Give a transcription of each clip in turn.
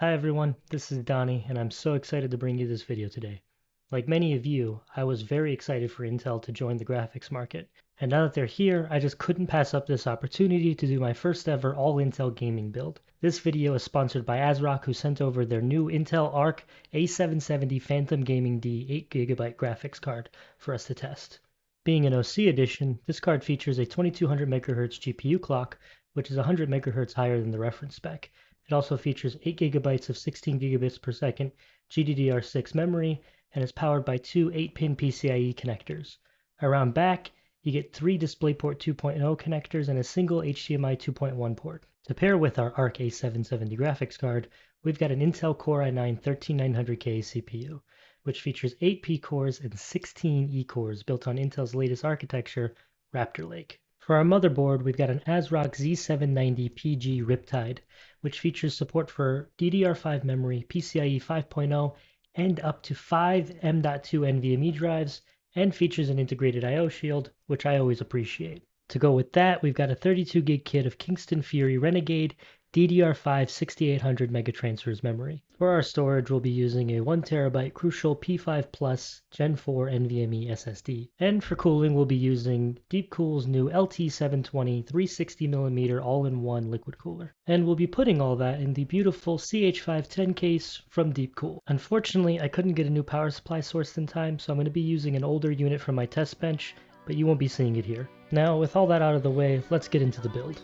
Hi everyone, this is Donnie, and I'm so excited to bring you this video today. Like many of you, I was very excited for Intel to join the graphics market, and now that they're here, I just couldn't pass up this opportunity to do my first ever all-Intel gaming build. This video is sponsored by ASRock, who sent over their new Intel Arc A770 Phantom Gaming D 8GB graphics card for us to test. Being an OC edition, this card features a 2200 MHz GPU clock, which is 100 MHz higher than the reference spec. It also features 8 GB of 16 gigabits per second GDDR6 memory and is powered by two 8-pin PCIe connectors. Around back, you get three DisplayPort 2.0 connectors and a single HDMI 2.1 port. To pair with our Arc A770 graphics card, we've got an Intel Core i9-13900K CPU, which features 8 P-cores and 16 E-cores built on Intel's latest architecture, Raptor Lake. For our motherboard, we've got an ASRock Z790 PG Riptide, which features support for DDR5 memory, PCIe 5.0, and up to 5 M.2 NVMe drives, and features an integrated I/O shield, which I always appreciate. To go with that, we've got a 32 gig kit of Kingston Fury Renegade DDR5 6800 megatransfers memory. For our storage, we'll be using a 1TB Crucial P5 Plus Gen 4 NVMe SSD. And for cooling, we'll be using Deepcool's new LT720 360mm all-in-one liquid cooler. And we'll be putting all that in the beautiful CH510 case from Deepcool. Unfortunately, I couldn't get a new power supply sourced in time, so I'm going to be using an older unit from my test bench, but you won't be seeing it here. Now, with all that out of the way, let's get into the build.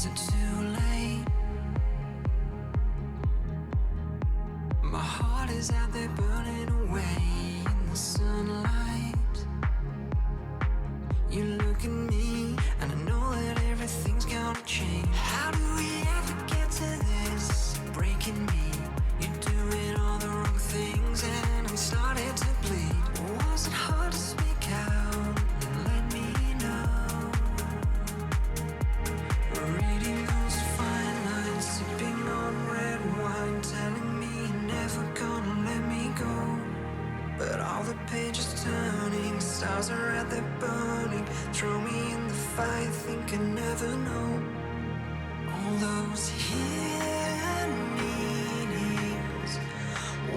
Is it too late? My heart is out there burning away in the sunlight. You look at me and I know that everything's gonna change. How do we ever get to this? Breaking me, you're doing all the wrong things and I'm starting to bleed. Was it hard to speak out and let me know? Reading those fine lines, sipping on red wine, telling me you're never gonna let me go. But all the pages turning, the stars are out there burning. Throw me in the fire, think I never know. All those hidden meanings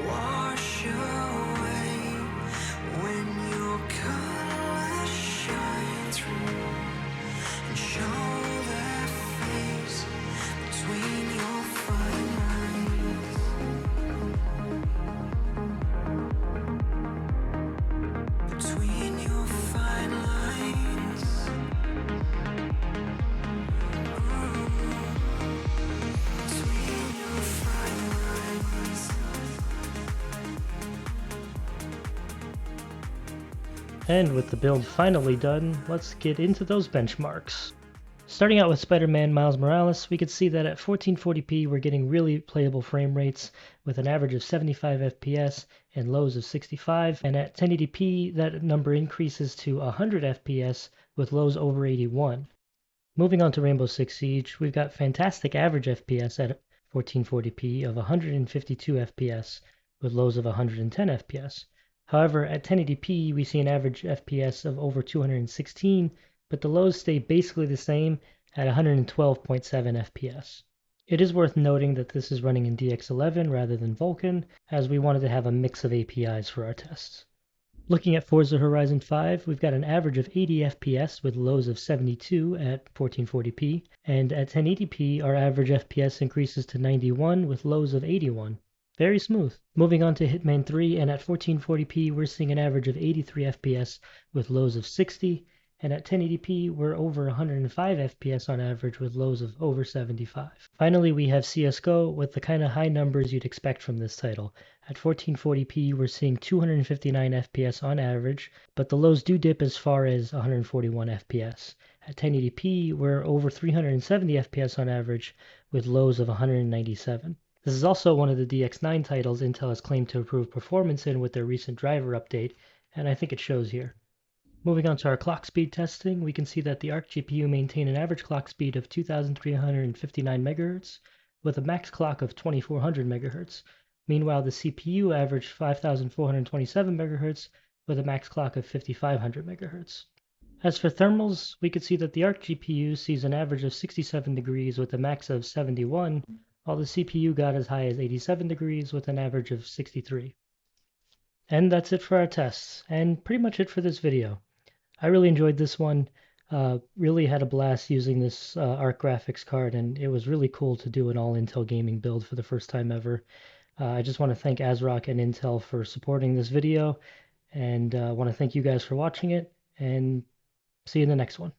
wash away when your colors shine through and show their face between your fine lines. Between your fine lines. Ooh. Between your fine lines. And with the build finally done, let's get into those benchmarks. Starting out with Spider-Man Miles Morales, we could see that at 1440p we're getting really playable frame rates with an average of 75 FPS and lows of 65, and at 1080p that number increases to 100 FPS with lows over 81. Moving on to Rainbow Six Siege, we've got fantastic average FPS at 1440p of 152 FPS with lows of 110 FPS. However, at 1080p we see an average FPS of over 216, but the lows stay basically the same at 112.7 FPS. It is worth noting that this is running in DX11 rather than Vulkan, as we wanted to have a mix of APIs for our tests. Looking at Forza Horizon 5, we've got an average of 80 FPS with lows of 72 at 1440p, and at 1080p our average FPS increases to 91 with lows of 81. Very smooth. Moving on to Hitman 3, and at 1440p we're seeing an average of 83 FPS with lows of 60, and at 1080p we're over 105 FPS on average with lows of over 75. Finally, we have CSGO with the kind of high numbers you'd expect from this title. At 1440p we're seeing 259 FPS on average, but the lows do dip as far as 141 FPS. At 1080p we're over 370 FPS on average with lows of 197. This is also one of the DX9 titles Intel has claimed to improve performance in with their recent driver update, and I think it shows here. Moving on to our clock speed testing, we can see that the Arc GPU maintained an average clock speed of 2,359 MHz with a max clock of 2,400 MHz. Meanwhile, the CPU averaged 5,427 MHz with a max clock of 5,500 MHz. As for thermals, we could see that the Arc GPU sees an average of 67 degrees with a max of 71, while the CPU got as high as 87 degrees with an average of 63. And that's it for our tests, and pretty much it for this video. I really enjoyed this one, really had a blast using this Arc graphics card, and it was really cool to do an all-Intel gaming build for the first time ever. I just want to thank ASRock and Intel for supporting this video, and want to thank you guys for watching it, and see you in the next one.